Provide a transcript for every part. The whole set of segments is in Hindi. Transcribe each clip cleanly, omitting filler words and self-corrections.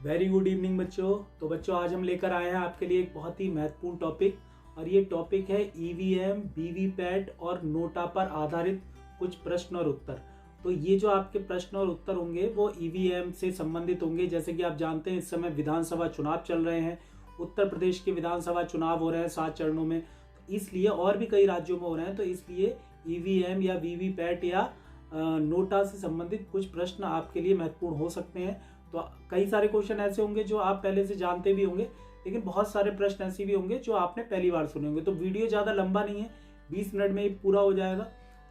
वेरी गुड इवनिंग बच्चों। तो बच्चों आज हम लेकर आए हैं आपके लिए एक बहुत ही महत्वपूर्ण टॉपिक और ये टॉपिक है ईवीएम, वीवीपैट और नोटा पर आधारित कुछ प्रश्न और उत्तर। तो ये जो आपके प्रश्न और उत्तर होंगे वो ईवीएम से संबंधित होंगे। जैसे कि आप जानते हैं इस समय विधानसभा चुनाव चल रहे हैं, उत्तर प्रदेश के विधानसभा चुनाव हो रहे हैं 7 चरणों में, तो इसलिए और भी कई राज्यों में हो रहे हैं, तो इसलिए ईवीएम या वीवीपैट या नोटा से संबंधित कुछ प्रश्न आपके लिए महत्वपूर्ण हो सकते हैं। तो कई सारे क्वेश्चन ऐसे होंगे जो आप पहले से जानते भी होंगे, लेकिन बहुत सारे प्रश्न ऐसे भी होंगे जो आपने पहली बार सुने होंगे। तो वीडियो ज़्यादा लंबा नहीं है, 20 मिनट में ही पूरा हो जाएगा।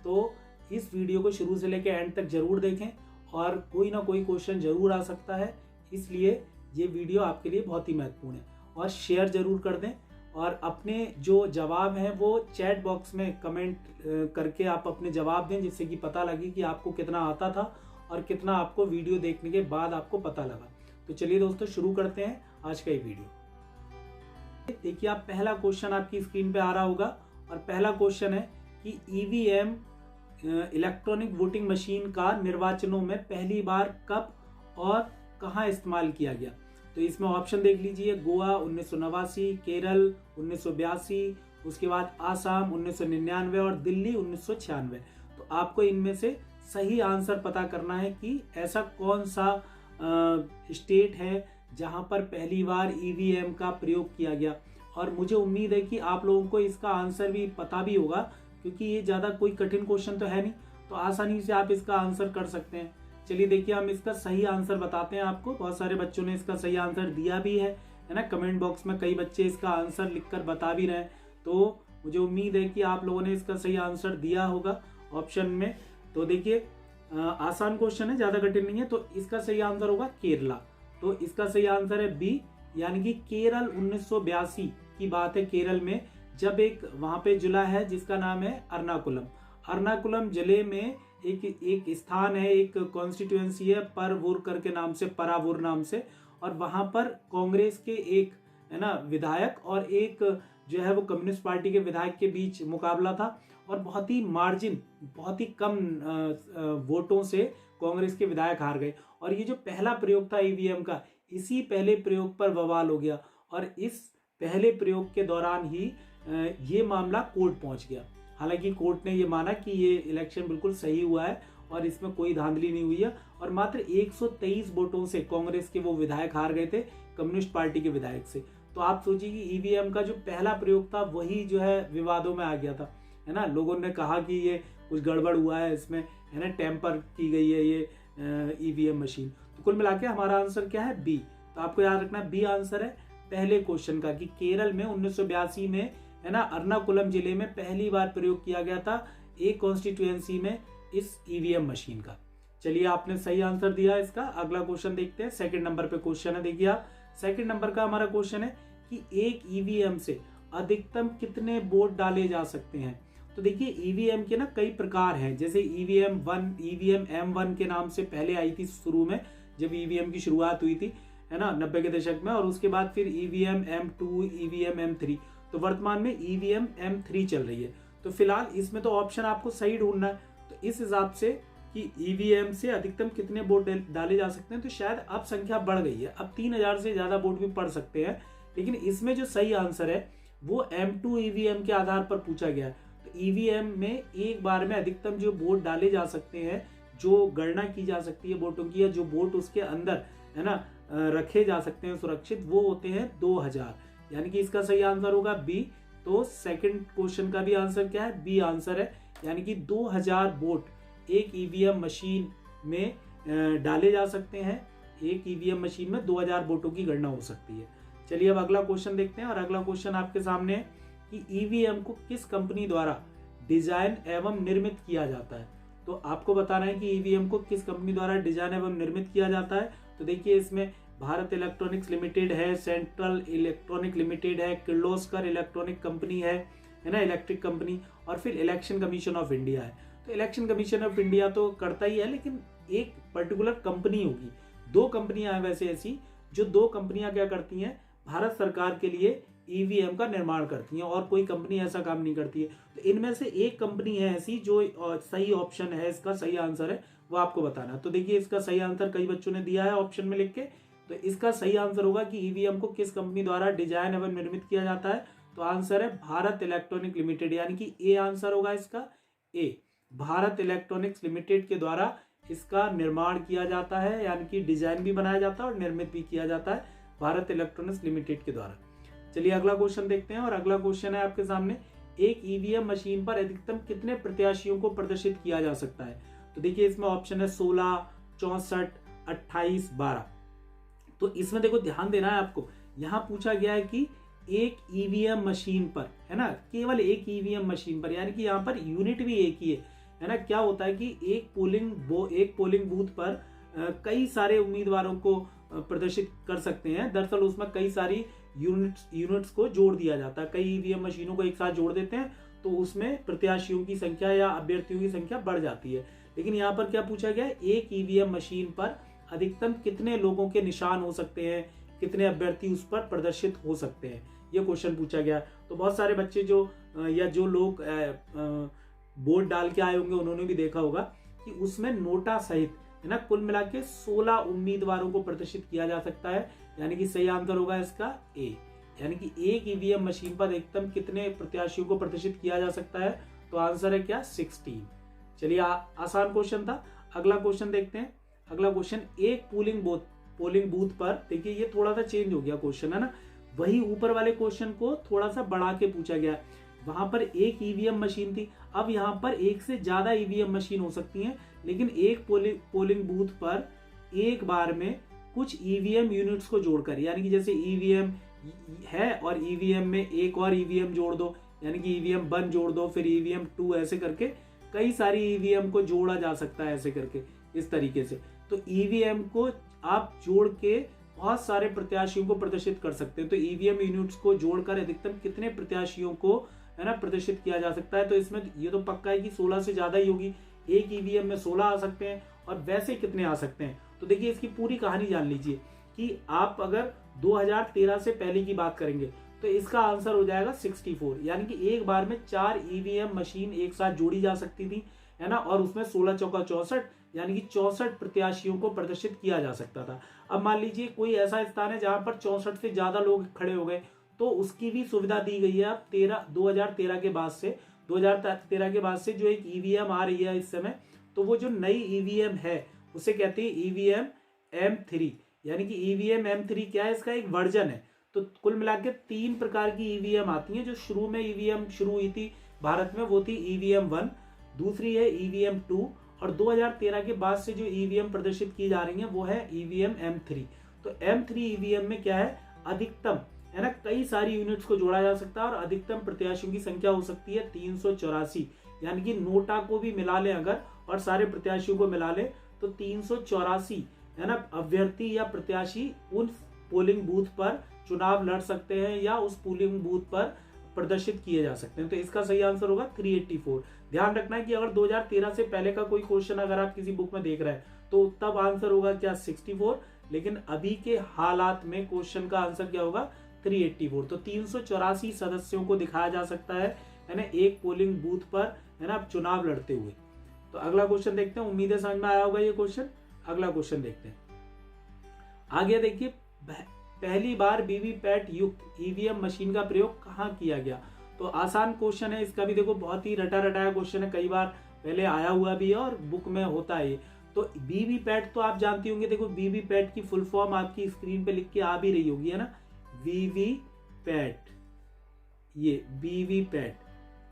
तो इस वीडियो को शुरू से लेकर एंड तक जरूर देखें और कोई ना कोई क्वेश्चन जरूर आ सकता है, इसलिए ये वीडियो आपके लिए बहुत ही महत्वपूर्ण है। और शेयर जरूर कर दें और अपने जो जवाब हैं वो चैट बॉक्स में कमेंट करके आप अपने जवाब दें, जिससे कि पता लगे कि आपको कितना आता था और कितना आपको वीडियो देखने के बाद आपको पता लगा। तो चलिए दोस्तों शुरू करते हैं आज का ये वीडियो। देखिए आप पहला क्वेश्चन आपकी स्क्रीन पे आ रहा होगा और पहला क्वेश्चन है कि ईवीएम इलेक्ट्रॉनिक वोटिंग मशीन का निर्वाचनों में पहली बार कब और कहां इस्तेमाल किया गया। तो इसमें ऑप्शन देख लीजिए, गोवा 1989, केरल 1982, उसके बाद आसाम 1999 और दिल्ली 1996। तो आपको इनमें से सही आंसर पता करना है कि ऐसा कौन सा स्टेट है जहां पर पहली बार ईवीएम का प्रयोग किया गया। और मुझे उम्मीद है कि आप लोगों को इसका आंसर भी पता भी होगा, क्योंकि ये ज़्यादा कोई कठिन क्वेश्चन तो है नहीं, तो आसानी से आप इसका आंसर कर सकते हैं। चलिए देखिए हम इसका सही आंसर बताते हैं आपको। बहुत सारे बच्चों ने इसका सही आंसर दिया भी है ना। कमेंट बॉक्स में कई बच्चे इसका आंसर लिखकर बता भी रहे हैं, तो मुझे उम्मीद है कि आप लोगों ने इसका सही आंसर दिया होगा ऑप्शन में। तो देखिए आसान क्वेश्चन है, ज्यादा कठिन नहीं है। तो इसका सही आंसर होगा केरला। तो इसका सही आंसर है बी, यानी कि केरल 1982 की बात है। केरल में जब एक वहां पे जिला है जिसका नाम है एर्नाकुलम। एर्नाकुलम जिले में एक स्थान है, एक कॉन्स्टिट्यूएंसी है परवूर करके नाम से, परावूर नाम से, और वहां पर कांग्रेस के एक है ना विधायक और एक जो है वो कम्युनिस्ट पार्टी के विधायक के बीच मुकाबला था और बहुत ही मार्जिन, बहुत ही कम वोटों से कांग्रेस के विधायक हार गए। और ये जो पहला प्रयोग था ईवीएम का, इसी पहले प्रयोग पर बवाल हो गया और इस पहले प्रयोग के दौरान ही ये मामला कोर्ट पहुंच गया। हालांकि कोर्ट ने ये माना कि ये इलेक्शन बिल्कुल सही हुआ है और इसमें कोई धांधली नहीं हुई है, और मात्र 123 वोटों से कांग्रेस के वो विधायक हार गए थे कम्युनिस्ट पार्टी के विधायक से। तो आप सोचिए कि ईवीएम का जो पहला प्रयोग था वही जो है विवादों में आ गया था, है ना। लोगों ने कहा कि ये कुछ गड़बड़ हुआ है इसमें, है ना, टेम्पर की गई है ये ईवीएम मशीन। तो कुल मिला के हमारा आंसर क्या है, बी। तो आपको याद रखना बी आंसर है पहले क्वेश्चन का, कि केरल में 1982 में, है ना, एर्नाकुलम जिले में पहली बार प्रयोग किया गया था एक कॉन्स्टिट्यूएंसी में इस ईवीएम मशीन का। चलिए आपने सही आंसर दिया इसका। अगला क्वेश्चन देखते हैं। सेकंड नंबर पे क्वेश्चन है, देखिए आप, सेकंड नंबर का हमारा क्वेश्चन है कि एक ईवीएम से अधिकतम कितने वोट डाले जा सकते हैं। तो देखिए ईवीएम के ना कई प्रकार हैं, जैसे ईवीएम M1 के नाम से पहले आई थी शुरू में, जब ईवीएम की शुरुआत हुई थी, है ना, 90 के दशक में, और उसके बाद फिर ईवीएम M2, ईवीएम M3। तो वर्तमान में ईवीएम M3 चल रही है। तो फिलहाल इसमें तो ऑप्शन आपको सही ढूंढना है। तो इस हिसाब से कि ईवीएम से अधिकतम कितने वोट डाले जा सकते हैं, तो शायद अब संख्या बढ़ गई है, अब 3000 से ज्यादा वोट भी पड़ सकते हैं। लेकिन इसमें जो सही आंसर है वो M2 ईवीएम के आधार पर पूछा गया है। तो ईवीएम में एक बार में अधिकतम जो वोट डाले जा सकते हैं, जो गणना की जा सकती है वोटों की, या जो वोट उसके अंदर, है ना, रखे जा सकते हैं सुरक्षित, वो होते हैं 2000। यानी कि इसका सही आंसर होगा बी। तो सेकंड क्वेश्चन का भी आंसर क्या है, बी आंसर है, यानी कि 2000 वोट एक ईवीएम मशीन में डाले जा सकते हैं। एक ईवीएम मशीन में 2000 वोटों की गणना हो सकती है। चलिए अब अगला क्वेश्चन देखते हैं, और अगला क्वेश्चन आपके सामने है कि ईवीएम को किस कंपनी द्वारा डिजाइन एवं निर्मित किया जाता है। तो आपको बताना है कि ईवीएम को किस कंपनी द्वारा डिजाइन एवं निर्मित किया जाता है। तो देखिए इसमें भारत इलेक्ट्रॉनिक्स लिमिटेड है, सेंट्रल इलेक्ट्रॉनिक लिमिटेड है, किर्लोस्कर इलेक्ट्रॉनिक कंपनी है ना, इलेक्ट्रिक कंपनी, और फिर इलेक्शन कमीशन ऑफ इंडिया है। तो इलेक्शन कमीशन ऑफ इंडिया तो करता ही है, लेकिन एक पर्टिकुलर कंपनी होगी। 2 कंपनियां हैं वैसे ऐसी, जो 2 कंपनियां क्या करती हैं, भारत सरकार के लिए ईवीएम का निर्माण करती हैं, और कोई कंपनी ऐसा काम नहीं करती है। तो इनमें से एक कंपनी है ऐसी जो सही ऑप्शन है, इसका सही आंसर है, वो आपको बताना। तो देखिए इसका सही आंसर कई बच्चों ने दिया है ऑप्शन में लिख के, तो इसका सही आंसर होगा कि ईवीएम को किस कंपनी द्वारा डिजाइन एवं निर्मित किया जाता है। तो आंसर है भारत इलेक्ट्रॉनिक लिमिटेड, यानी कि ए आंसर होगा इसका। ए, भारत इलेक्ट्रॉनिक्स लिमिटेड के द्वारा इसका निर्माण किया जाता है, यानी कि डिजाइन भी बनाया जाता है और निर्मित भी किया जाता है भारत इलेक्ट्रॉनिक्स लिमिटेड के द्वारा। चलिए अगला क्वेश्चन देखते हैं, और अगला क्वेश्चन है आपके सामने, एक ईवीएम मशीन पर अधिकतम कितने प्रत्याशियों को प्रदर्शित किया जा सकता है। तो देखिए इसमें ऑप्शन है 16, 64, 28, 12। तो इसमें देखो ध्यान देना है आपको, यहाँ पूछा गया है कि एक ईवीएम मशीन पर, है ना, केवल एक ईवीएम मशीन पर, यानी कि यहाँ पर यूनिट भी एक ही है ना। क्या होता है कि एक पोलिंग बूथ पर कई सारे उम्मीदवारों को प्रदर्शित कर सकते हैं। दरअसल उसमें कई सारी यूनिट्स को जोड़ दिया जाता है, कई ईवीएम मशीनों को एक साथ जोड़ देते हैं, तो उसमें प्रत्याशियों की संख्या या अभ्यर्थियों की संख्या बढ़ जाती है। लेकिन यहाँ पर क्या पूछा गया है, एक ईवीएम मशीन पर अधिकतम कितने लोगों के निशान हो सकते हैं, कितने अभ्यर्थी उस पर प्रदर्शित हो सकते हैं, ये क्वेश्चन पूछा गया। तो बहुत सारे बच्चे जो लोग वोट डाल के आए होंगे उन्होंने भी देखा होगा कि उसमें नोटा सहित, है ना, कुल मिला के 16 उम्मीदवारों को प्रदर्शित किया जा सकता है, यानी कि सही आंसर होगा इसका ए, यानी कि एक ईवीएम मशीन पर अधिकतम कितने प्रत्याशियों को प्रदर्शित किया जा सकता है। तो आंसर है क्या, 16। चलिए आसान क्वेश्चन था। अगला क्वेश्चन देखते हैं। अगला क्वेश्चन, एक पोलिंग बूथ पर, देखिए ये थोड़ा सा चेंज हो गया क्वेश्चन, है ना, वही ऊपर वाले क्वेश्चन को थोड़ा सा बढ़ा के पूछा गया। वहां पर एक ईवीएम मशीन थी, अब यहाँ पर एक से ज्यादा ईवीएम मशीन हो सकती हैं, लेकिन एक पोलिंग बूथ पर एक बार में कुछ ईवीएम यूनिट्स को जोड़कर, यानी कि जैसे ईवीएम है और ईवीएम में एक और ईवीएम जोड़ दो, यानी कि ईवीएम 1 जोड़ दो, फिर ईवीएम 2, ऐसे करके कई सारी ईवीएम को जोड़ा जा सकता है, ऐसे करके इस तरीके से। तो ईवीएम को आप जोड़ के बहुत सारे प्रत्याशियों को प्रदर्शित कर सकते हैं। तो ईवीएम यूनिट्स को जोड़कर अधिकतम कितने प्रत्याशियों को, है ना, प्रदर्शित किया जा सकता है। तो इसमें ये तो पक्का है कि 16 से ज्यादा ही होगी, एक ईवीएम में 16 आ सकते हैं, और वैसे कितने आ सकते हैं। तो देखिए इसकी पूरी कहानी जान लीजिए कि आप अगर 2013 से पहले की बात करेंगे तो इसका आंसर हो जाएगा 64, यानी कि एक बार में 4 ईवीएम मशीन एक साथ जोड़ी जा सकती थी, है ना, और उसमें 16 चौका 64, यानी कि 64 प्रत्याशियों को प्रदर्शित किया जा सकता था। अब मान लीजिए कोई ऐसा स्थान है जहां पर 64 से ज्यादा लोग खड़े हो गए, तो उसकी भी सुविधा दी गई है। अब 2013 के बाद से जो एक ईवीएम आ रही है इस समय, तो वो जो नई ईवीएम है उसे कहते हैं ईवीएम M3, यानी कि ईवीएम M3 क्या है, इसका एक वर्जन है। तो कुल मिला के 3 प्रकार की ईवीएम आती हैं। जो शुरू में ईवीएम शुरू हुई थी भारत में वो थी ईवीएम 1, दूसरी है ईवीएम 2, और 2013 के बाद से जो ईवीएम प्रदर्शित की जा रही है वो है ईवीएम M3। तो M3 ईवीएम में क्या है, अधिकतम, है ना, कई सारी यूनिट्स को जोड़ा जा सकता है, और अधिकतम प्रत्याशियों की संख्या हो सकती है 384, यानी कि नोटा को भी मिला ले अगर और सारे प्रत्याशियों को मिला ले तो 384, है ना, अभ्यर्थी या प्रत्याशी उन पोलिंग बूथ पर चुनाव लड़ सकते हैं या उस पोलिंग बूथ पर प्रदर्शित किए जा सकते हैं। तो इसका सही आंसर होगा 384। ध्यान रखना है कि अगर 2013 से पहले का कोई क्वेश्चन अगर आप किसी बुक में देख रहे हैं तो तब आंसर होगा क्या, 64, लेकिन अभी के हालात में क्वेश्चन का आंसर क्या होगा, 384। तो 384 सदस्यों को दिखाया जा सकता है ना, एक पोलिंग बूथ पर, है ना, चुनाव लड़ते हुए। तो अगला क्वेश्चन देखते हैं, उम्मीद है समझ में आया होगा ये क्वेश्चन। अगला क्वेश्चन देखते हैं। आगे देखिए, पहली बार वीवीपैट युक्त ईवीएम मशीन का प्रयोग कहाँ किया गया। तो आसान क्वेश्चन है, इसका भी देखो बहुत ही रटा रटाया क्वेश्चन है, कई बार पहले आया हुआ भी है और बुक में होता है। तो वीवीपैट तो आप जानती होंगे, देखो वीवीपैट की फुल फॉर्म आपकी स्क्रीन पे लिख के आ भी रही होगी, है ना, वीवीपैट, ये वीवीपैट।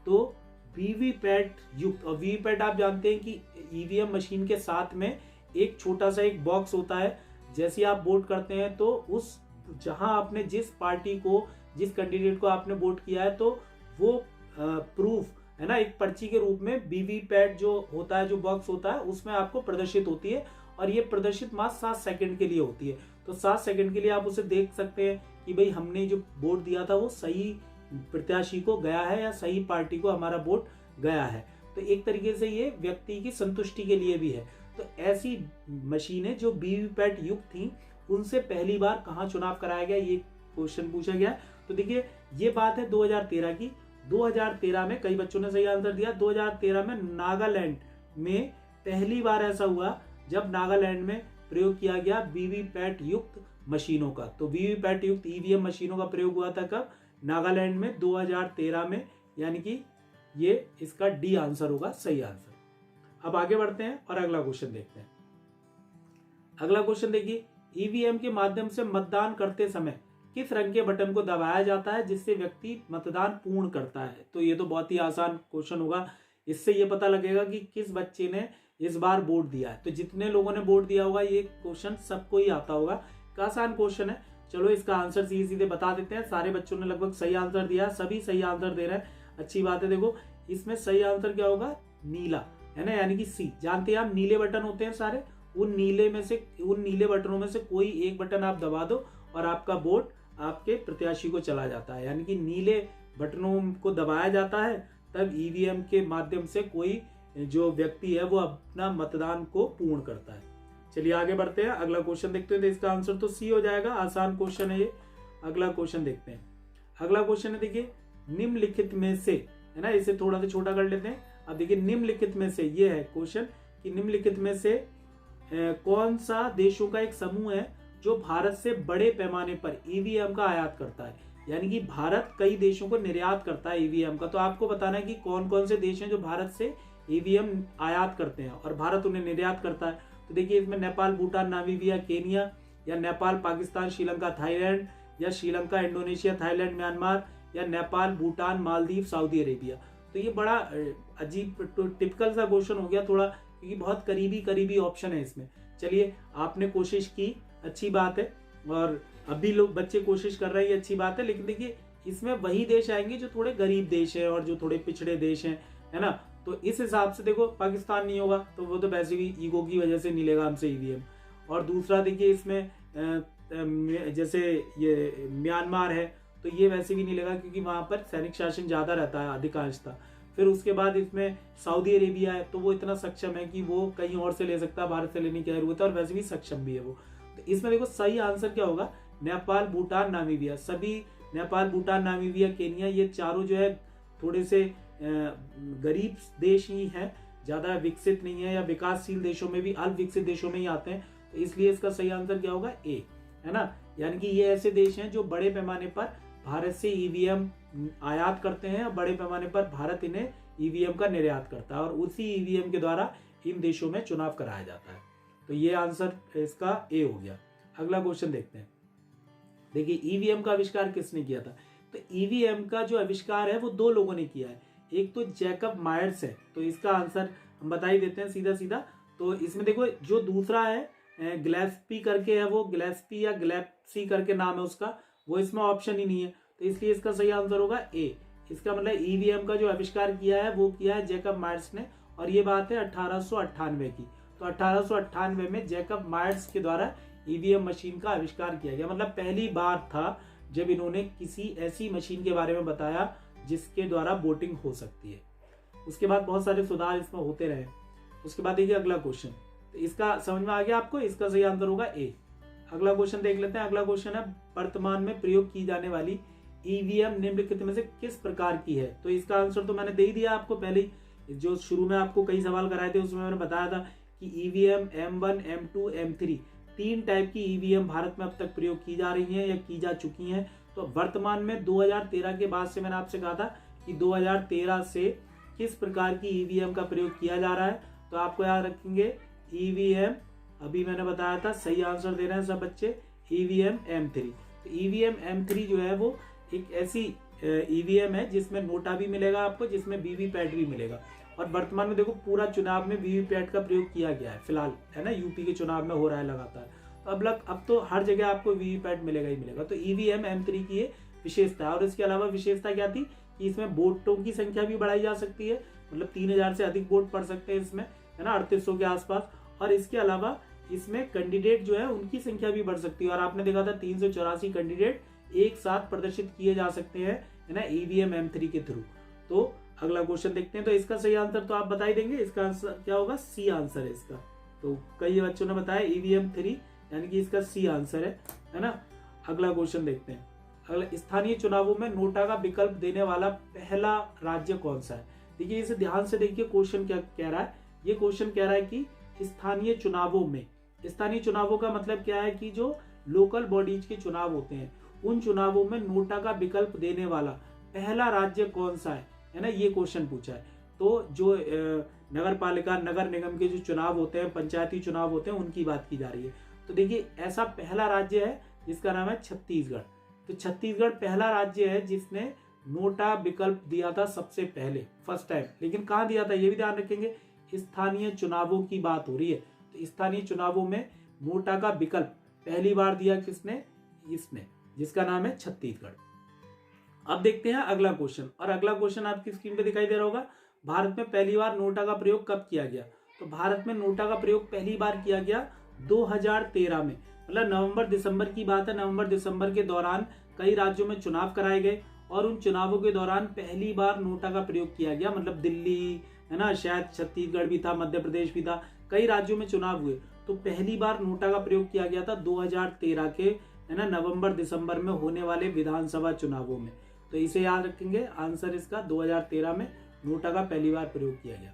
तो वीवीपैट युक्त, और वीवीपैट आप जानते हैं कि ईवीएम मशीन के साथ में एक छोटा सा एक बॉक्स होता है। जैसे आप वोट करते हैं तो उस जहां आपने जिस पार्टी को, जिस कैंडिडेट को आपने वोट किया है, तो वो प्रूफ, है ना, एक पर्ची के रूप में वीवीपैट जो होता है, जो बॉक्स होता है, उसमें आपको प्रदर्शित होती है, और ये प्रदर्शित मात्र 7 सेकंड के लिए होती है। तो 7 सेकंड के लिए आप उसे देख सकते हैं कि भाई हमने जो वोट दिया था वो सही प्रत्याशी को गया है या सही पार्टी को हमारा वोट गया है। तो एक तरीके से ये व्यक्ति की संतुष्टि के लिए भी है। तो ऐसी मशीनें जो वीवीपैट युक्त थी, उनसे पहली बार कहाँ चुनाव कराया गया, ये क्वेश्चन पूछा गया। तो देखिए ये बात है 2013 की। 2013 में, कई बच्चों ने सही आंसर दिया, 2013 में नागालैंड में पहली बार ऐसा हुआ जब नागालैंड में प्रयोग किया गया वीवीपैट युक्त मशीनों का। तो वीवीपैट युक्त ईवीएम मशीनों का प्रयोग हुआ था कब? नागालैंड में 2013 में, यानी कि ये इसका डी आंसर होगा, सही आंसर। अब आगे बढ़ते हैं और अगला क्वेश्चन देखते हैं। अगला क्वेश्चन देखिए, ईवीएम के माध्यम से मतदान करते समय किस रंग के बटन को दबाया जाता है जिससे व्यक्ति मतदान पूर्ण करता है? तो ये तो बहुत ही आसान क्वेश्चन होगा। इससे ये पता लगेगा कि किस बच्चे ने इस बार वोट दिया है। तो जितने लोगों ने वोट दिया होगा ये क्वेश्चन सबको ही आता होगा। आसान क्वेश्चन है। चलो इसका आंसर सीधे सीधे बता देते हैं। सारे बच्चों ने लगभग सही आंसर दिया, सभी सही आंसर दे रहे हैं, अच्छी बात है। देखो इसमें सही आंसर क्या होगा? नीला, है ना, यानी कि सी। जानते हैं आप नीले बटन होते हैं सारे, उन नीले बटनों में से कोई एक बटन आप दबा दो और आपका वोट आपके प्रत्याशी को चला जाता है। यानी कि नीले बटनों को दबाया जाता है, तब ईवीएम के माध्यम से कोई जो व्यक्ति है वो अपना मतदान को पूर्ण करता है। चलिए आगे बढ़ते हैं, अगला क्वेश्चन देखते हैं। तो इसका आंसर तो सी हो जाएगा, आसान क्वेश्चन है ये। अगला क्वेश्चन देखते हैं। अगला क्वेश्चन है, देखिए निम्नलिखित में से, है ना, इसे थोड़ा सा छोटा कर लेते हैं। अब देखिए निम्नलिखित में से, ये है क्वेश्चन कि निम्नलिखित में से कौन सा देशों का एक समूह है जो भारत से बड़े पैमाने पर ईवीएम का आयात करता है? यानी कि भारत कई देशों को निर्यात करता है ईवीएम का। तो आपको बताना है कि कौन कौन से देश हैं जो भारत से ईवीएम आयात करते हैं और भारत उन्हें निर्यात करता है। तो देखिए इसमें नेपाल, भूटान, नामीबिया, केनिया, या नेपाल, पाकिस्तान, श्रीलंका, थाईलैंड, या श्रीलंका, इंडोनेशिया, थाईलैंड, म्यांमार, या नेपाल, भूटान, मालदीव, सऊदी अरेबिया। तो ये बड़ा अजीब टिपिकल सा क्वेश्चन हो गया थोड़ा, क्योंकि बहुत करीबी ऑप्शन है इसमें। चलिए आपने कोशिश की, अच्छी बात है, और अभी लोग बच्चे कोशिश कर रहे हैं, अच्छी बात है। लेकिन देखिए इसमें वही देश आएंगे जो थोड़े गरीब देश हैं और जो थोड़े पिछड़े देश हैं, है ना। तो इस हिसाब से देखो पाकिस्तान नहीं होगा, तो वो तो वैसे भी ईगो की वजह से नहीं लेगा हमसे ईवीएम। और दूसरा देखिए इसमें जैसे ये म्यांमार है, तो ये वैसे भी नहीं लेगा क्योंकि वहां पर सैनिक शासन ज्यादा रहता है अधिकांशतः। फिर उसके बाद इसमें सऊदी अरेबिया है, तो वो इतना सक्षम है कि वो कहीं और से ले सकता है, भारत से लेने की जरूरत है, और वैसे भी सक्षम भी है वो। तो इसमें देखो सही आंसर क्या होगा? नेपाल, भूटान, नामीबिया। सभी नेपाल, भूटान, नामीबिया, केनिया, ये चारों जो है थोड़े से गरीब देश ही हैं, ज्यादा विकसित नहीं है, या विकासशील देशों में भी, अल्प विकसित देशों में ही आते हैं। तो इसलिए इसका सही आंसर क्या होगा? ए, है ना। यानी कि ये ऐसे देश हैं जो बड़े पैमाने पर भारत से ईवीएम आयात करते हैं और बड़े पैमाने पर भारत इन्हें ईवीएम का निर्यात करता है, और उसी ईवीएम के द्वारा इन देशों में चुनाव कराया जाता है। तो ये आंसर इसका ए हो गया। अगला क्वेश्चन देखते हैं। देखिए ईवीएम का आविष्कार किसने किया था? तो ईवीएम का जो आविष्कार है वो दो लोगों ने किया है। एक तो जैकब मायर्स है, तो इसका आंसर हम बता ही देते हैं सीधा सीधा। तो इसमें देखो जो दूसरा है ग्लेस्पी करके है, वो ग्लेस्पी या ग्लेप्सी करके नाम है उसका, वो इसमें ऑप्शन ही नहीं है। तो इसलिए इसका सही आंसर होगा ए। इसका मतलब ईवीएम का जो आविष्कार किया है वो किया है जैकब मायर्स ने, और ये बात है 1898 की। तो 1898 में जैकब मायर्स के द्वारा ईवीएम मशीन का आविष्कार किया गया। मतलब पहली बार था जब इन्होंने किसी ऐसी मशीन के बारे में बताया जिसके द्वारा वोटिंग हो सकती है। उसके बाद बहुत सारे सुधार इसमें होते रहे। उसके बाद देखिए अगला क्वेश्चन, तो इसका समझ में आ गया आपको? इसका सही आंसर होगा ए। अगला क्वेश्चन देख लेते हैं। अगला क्वेश्चन है, वर्तमान में प्रयोग की जाने वाली ईवीएम निम्नलिखित में से किस प्रकार की है? तो इसका आंसर तो मैंने दे ही दिया आपको पहले ही, जो शुरू में आपको कई सवाल कराए थे उसमें मैंने बताया था कि ईवीएम M1, M2, M3 तीन टाइप की ईवीएम भारत में अब तक प्रयोग की जा रही हैं या की जा चुकी हैं। तो वर्तमान में 2013 के बाद से मैंने आपसे कहा था कि 2013 से किस प्रकार की ईवीएम का प्रयोग किया जा रहा है। तो आपको याद रखेंगे ईवीएम, अभी मैंने बताया था, सही आंसर दे रहे हैं सब बच्चे, ईवीएम M3। तो ईवीएम M3 जो है वो एक ऐसी ईवीएम है जिसमें नोटा भी मिलेगा आपको, जिसमें वीवीपैट भी मिलेगा। और वर्तमान में देखो पूरा चुनाव में वीवीपैट का प्रयोग किया गया है फिलहाल, है ना, यूपी के चुनाव में हो रहा है लगातार। तो अब तो हर जगह आपको वीवीपैट मिलेगा ही मिलेगा। तो ईवीएम M3 की ये विशेषता है। और इसके अलावा विशेषता क्या थी कि इसमें वोटों की संख्या भी बढ़ाई जा सकती है, मतलब 3000 से अधिक वोट पड़ सकते हैं इसमें, है ना, 3800 के आसपास। और इसके अलावा इसमें कैंडिडेट जो है उनकी संख्या भी बढ़ सकती है। और आपने देखा था 384 कैंडिडेट एक साथ प्रदर्शित किए जा सकते हैं, है ना, ईवीएम M3 के थ्रू। तो अगला क्वेश्चन देखते हैं। तो इसका सही आंसर तो आप बता ही देंगे, इसका आंसर क्या होगा? सी आंसर है इसका। तो कई बच्चों ने बताया ईवीएम 3, यानी कि इसका सी आंसर है ना। अगला क्वेश्चन देखते हैं। अगला, स्थानीय चुनावों में नोटा का विकल्प देने वाला पहला राज्य कौन सा है? देखिए इसे ध्यान से देखिए, क्वेश्चन क्या कह रहा है। ये क्वेश्चन कह रहा है कि स्थानीय चुनावों में, स्थानीय चुनावों का मतलब क्या है कि जो लोकल बॉडीज के चुनाव होते हैं, उन चुनावों में नोटा का विकल्प देने वाला पहला राज्य कौन सा है ना, ये क्वेश्चन पूछा है। तो जो नगर पालिका नगर निगम के जो चुनाव होते हैं, पंचायती चुनाव होते हैं, उनकी बात की जा रही है। तो देखिए ऐसा पहला राज्य है जिसका नाम है छत्तीसगढ़। तो छत्तीसगढ़ पहला राज्य है जिसने नोटा विकल्प दिया था सबसे पहले, फर्स्ट टाइम। लेकिन कहाँ दिया था ये भी ध्यान रखेंगे, स्थानीय चुनावों की बात हो रही है। तो स्थानीय चुनावों में नोटा का विकल्प पहली बार दिया किसने, इसने, जिसका नाम है छत्तीसगढ़। अब देखते हैं अगला क्वेश्चन, और अगला क्वेश्चन आपकी स्क्रीन पे दिखाई दे रहा होगा, भारत में पहली बार नोटा का प्रयोग कब किया गया। तो भारत में नोटा का प्रयोग पहली बार किया गया 2013 में, मतलब नवंबर दिसंबर की बात है। नवंबर दिसंबर के दौरान कई राज्यों में चुनाव कराए गए और उन चुनावों के दौरान पहली बार नोटा का प्रयोग किया गया। मतलब दिल्ली है ना, शायद छत्तीसगढ़ भी था, मध्य प्रदेश भी था, कई राज्यों में चुनाव हुए। तो पहली बार नोटा का प्रयोग किया गया था 2013 के है ना नवंबर दिसंबर में होने वाले विधानसभा चुनावों में। तो इसे याद रखेंगे, आंसर इसका 2013 में नोटा का पहली बार प्रयोग किया गया।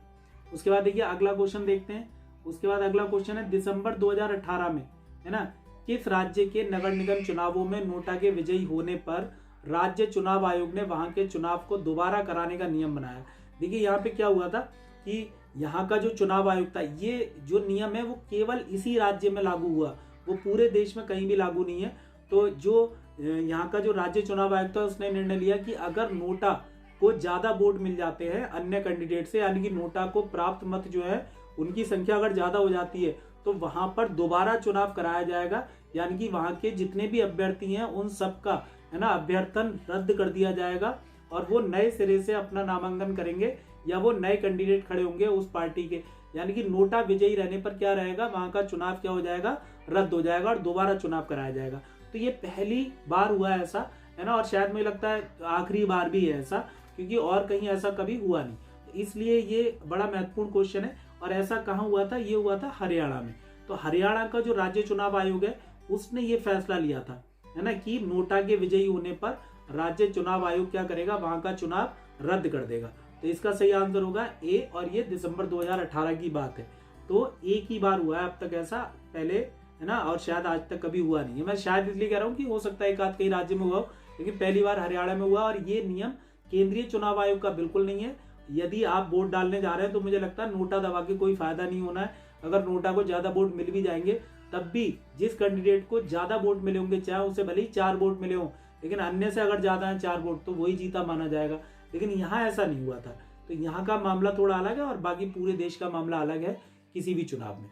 उसके बाद देखिए अगला क्वेश्चन देखते हैं। उसके बाद अगला क्वेश्चन है, दिसंबर 2018 में है ना किस राज्य के नगर निगम चुनावों में नोटा के विजयी होने पर राज्य चुनाव आयोग ने वहां के चुनाव को दोबारा कराने का नियम बनाया। देखिए यहाँ पे क्या हुआ था कि यहाँ का जो चुनाव आयोग था, ये जो नियम है वो केवल इसी राज्य में लागू हुआ, वो पूरे देश में कहीं भी लागू नहीं है। तो जो यहाँ का जो राज्य चुनाव आयोग था उसने निर्णय लिया कि अगर नोटा को ज्यादा वोट मिल जाते हैं अन्य कैंडिडेट से, यानी कि नोटा को प्राप्त मत जो है उनकी संख्या अगर ज्यादा हो जाती है, तो वहां पर दोबारा चुनाव कराया जाएगा। यानी कि वहां के जितने भी अभ्यर्थी हैं उन सबका है ना अभ्यर्थन रद्द कर दिया जाएगा और वो नए सिरे से अपना नामांकन करेंगे या वो नए कैंडिडेट खड़े होंगे उस पार्टी के। यानी कि नोटा विजयी रहने पर क्या रहेगा, वहां का चुनाव क्या हो जाएगा, रद्द हो जाएगा और दोबारा चुनाव कराया जाएगा। तो ये पहली बार हुआ है ऐसा, है ना, और शायद मुझे लगता है आखिरी बार भी है ऐसा, क्योंकि और कहीं ऐसा कभी हुआ नहीं। तो इसलिए ये बड़ा महत्वपूर्ण क्वेश्चन है। और ऐसा कहाँ हुआ था, ये हुआ था हरियाणा में। तो हरियाणा का जो राज्य चुनाव आयोग है उसने ये फैसला लिया था है ना कि नोटा के विजयी होने पर राज्य चुनाव आयोग क्या करेगा, वहां का चुनाव रद्द कर देगा। तो इसका सही आंसर होगा ए, और ये दिसंबर 2018 की बात है। तो एक ही बार हुआ है अब तक ऐसा, पहले है ना, और शायद आज तक कभी हुआ नहीं है। मैं शायद इसलिए कह रहा हूँ कि हो सकता है एक आध कई राज्य में हुआ हो, लेकिन पहली बार हरियाणा में हुआ। और ये नियम केंद्रीय चुनाव आयोग का बिल्कुल नहीं है। यदि आप वोट डालने जा रहे हैं तो मुझे लगता है नोटा दबा के कोई फायदा नहीं होना है। अगर नोटा को ज्यादा वोट मिल भी जाएंगे तब भी जिस कैंडिडेट को ज्यादा वोट मिले होंगे, चाहे उसे भले ही 4 वोट मिले हों, लेकिन अन्य से अगर ज्यादा है 4 वोट, तो वही जीता माना जाएगा। लेकिन यहाँ ऐसा नहीं हुआ था। तो यहाँ का मामला थोड़ा अलग है और बाकी पूरे देश का मामला अलग है किसी भी चुनाव में।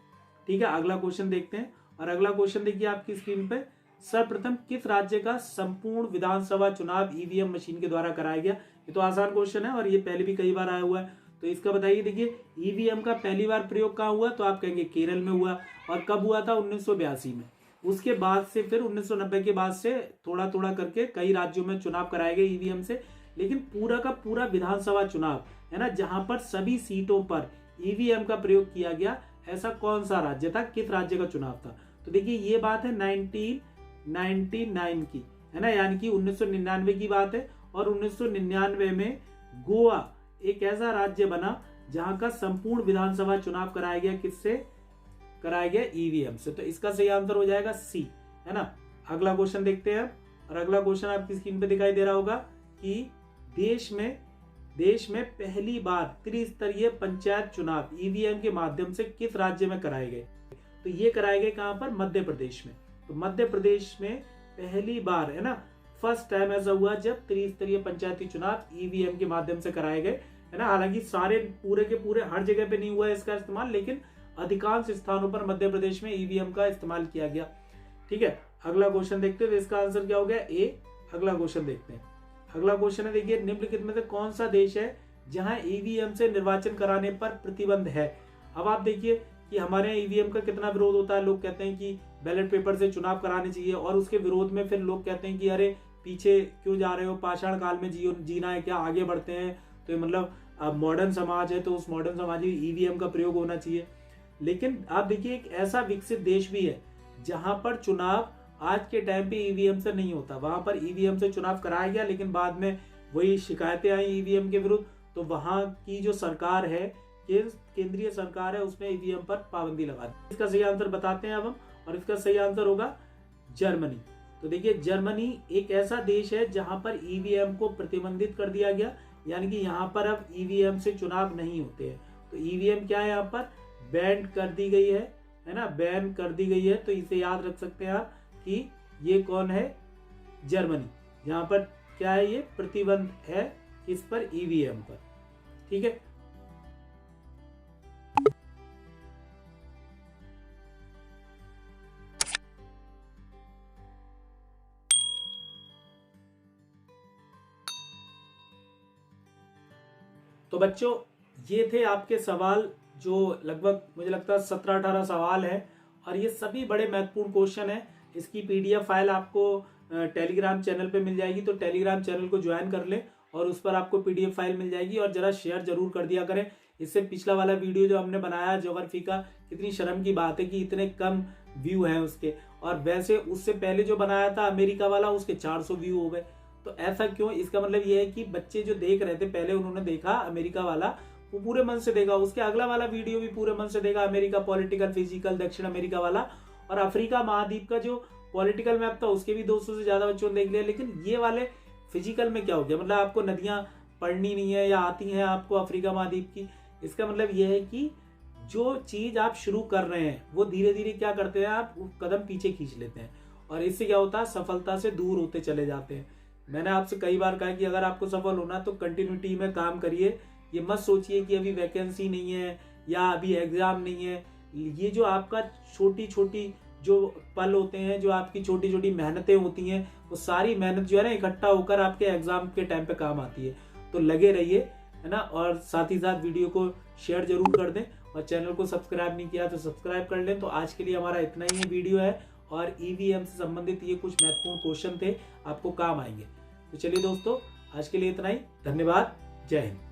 ठीक है, अगला क्वेश्चन देखते हैं। और अगला क्वेश्चन देखिए आपकी स्क्रीन पे, सर्वप्रथम किस राज्य का संपूर्ण विधानसभा चुनाव ईवीएम मशीन के द्वारा कराया गया। ये तो आसान क्वेश्चन है और ये पहले भी कई बार आया हुआ है। तो इसका बताइए। देखिए ईवीएम का पहली बार प्रयोग कहाँ हुआ, तो आप कहेंगे केरल में हुआ। और कब हुआ था, 1982 में। उसके बाद से फिर 1990 के बाद से थोड़ा थोड़ा करके कई राज्यों में चुनाव कराए गए ईवीएम से। लेकिन पूरा का पूरा विधानसभा चुनाव है ना, जहां पर सभी सीटों पर ईवीएम का प्रयोग किया गया, ऐसा कौन सा राज्य था, किस राज्य का चुनाव था। तो देखिए ये बात है 1999 की है ना, यानी कि 1999 की बात है। और 1999 में गोवा एक ऐसा राज्य बना जहां का संपूर्ण विधानसभा चुनाव कराया गया, किससे कराया गया, ईवीएम से। तो इसका सही आंसर हो जाएगा सी, है ना। अगला क्वेश्चन देखते हैं। और अगला क्वेश्चन आपकी स्क्रीन पे दिखाई दे रहा होगा कि देश में पहली बार त्रिस्तरीय पंचायत चुनाव ईवीएम के माध्यम से किस राज्य में कराए गए। तो ये कराए गए कहां पर, मध्य प्रदेश में। तो मध्य प्रदेश में पहली बार है ना, फर्स्ट टाइम ऐसा हुआ जब त्रिस्तरीय पंचायती चुनाव ईवीएम के माध्यम से कराए गए, है ना। हालांकि सारे पूरे के पूरे हर जगह पे नहीं हुआ इसका इस्तेमाल, लेकिन अधिकांश स्थानों पर मध्य प्रदेश में ईवीएम का इस्तेमाल किया गया। ठीक है, अगला क्वेश्चन देखते हैं। तो इसका आंसर क्या हो गया, ए। अगला क्वेश्चन देखते हैं। अगला क्वेश्चन है, देखिए निम्नलिखित में से कौन सा देश है जहां ईवीएम से निर्वाचन कराने पर प्रतिबंध है। अब आप देखिए कि हमारे यहाँ ईवीएम का कितना विरोध होता है। लोग कहते हैं कि बैलेट पेपर से चुनाव कराने चाहिए, और उसके विरोध में फिर लोग कहते हैं कि अरे पीछे क्यों जा रहे हो, पाषाण काल में जीना है क्या, आगे बढ़ते हैं। तो मतलब मॉडर्न समाज है, तो उस मॉडर्न समाज में ईवीएम का प्रयोग होना चाहिए। लेकिन आप देखिए एक ऐसा विकसित देश भी है जहां पर चुनाव आज के टाइम पे ईवीएम से नहीं होता। वहां पर ईवीएम से चुनाव कराया गया, लेकिन बाद में वही शिकायतें आई ईवीएम के विरुद्ध। तो वहां की जो सरकार है, केंद्रीय सरकार है, उसने ईवीएम पर पाबंदी लगा दी। इसका सही आंसर बताते हैं अब हम, और इसका सही आंसर होगा जर्मनी। तो देखिए जर्मनी एक ऐसा देश है जहां पर ईवीएम को प्रतिबंधित कर दिया गया, यानी कि यहाँ पर अब ईवीएम से चुनाव नहीं होते हैं। तो ईवीएम क्या है, यहाँ पर बैन कर दी गई है ना, बैन कर दी गई है। तो इसे याद रख सकते हैं आप कि ये कौन है, जर्मनी। यहाँ पर क्या है, ये प्रतिबंध है किस पर, ईवीएम पर। ठीक है। तो बच्चों ये थे आपके सवाल, जो लगभग मुझे लगता है 17-18 सवाल है, और ये सभी बड़े महत्वपूर्ण क्वेश्चन है। इसकी पीडीएफ फाइल आपको टेलीग्राम चैनल पे मिल जाएगी, तो टेलीग्राम चैनल को ज्वाइन कर ले और उस पर आपको पीडीएफ फाइल मिल जाएगी। और जरा शेयर जरूर कर दिया करें। इससे पिछला वाला वीडियो जो हमने बनाया ज्योग्राफी का, कितनी शर्म की बात है कि इतने कम व्यू हैं उसके, और वैसे उससे पहले जो बनाया था अमेरिका वाला, उसके 400 व्यू हो गए। तो ऐसा क्यों, इसका मतलब ये है कि बच्चे जो देख रहे थे पहले, उन्होंने देखा अमेरिका वाला, वो पूरे मन से देखा, उसके अगला वाला वीडियो भी पूरे मन से देखा, अमेरिका पॉलिटिकल फिजिकल दक्षिण अमेरिका वाला, और अफ्रीका महाद्वीप का जो पॉलिटिकल मैप था उसके भी 200 से ज्यादा बच्चों ने देख लिया। लेकिन ये वाले फिजिकल में क्या हो गया, मतलब आपको नदियां पढ़नी नहीं है या आती हैं आपको अफ्रीका महाद्वीप की। इसका मतलब यह है कि जो चीज आप शुरू कर रहे हैं वो धीरे धीरे क्या करते हैं, आप कदम पीछे खींच लेते हैं, और इससे क्या होता है, सफलता से दूर होते चले जाते हैं। मैंने आपसे कई बार कहा कि अगर आपको सफल होना तो कंटिन्यूटी में काम करिए। ये मत सोचिए कि अभी वैकेंसी नहीं है या अभी एग्जाम नहीं है। ये जो आपका छोटी छोटी जो पल होते हैं, जो आपकी छोटी छोटी मेहनतें होती हैं, वो सारी मेहनत जो है ना इकट्ठा होकर आपके एग्जाम के टाइम पे काम आती है। तो लगे रहिए, है ना, और साथ ही साथ वीडियो को शेयर जरूर कर दें, और चैनल को सब्सक्राइब नहीं किया तो सब्सक्राइब कर लें। तो आज के लिए हमारा इतना ही वीडियो है, और ईवीएम से संबंधित ये कुछ महत्वपूर्ण क्वेश्चन थे, आपको काम आएंगे। तो चलिए दोस्तों, आज के लिए इतना ही। धन्यवाद। जय हिंद।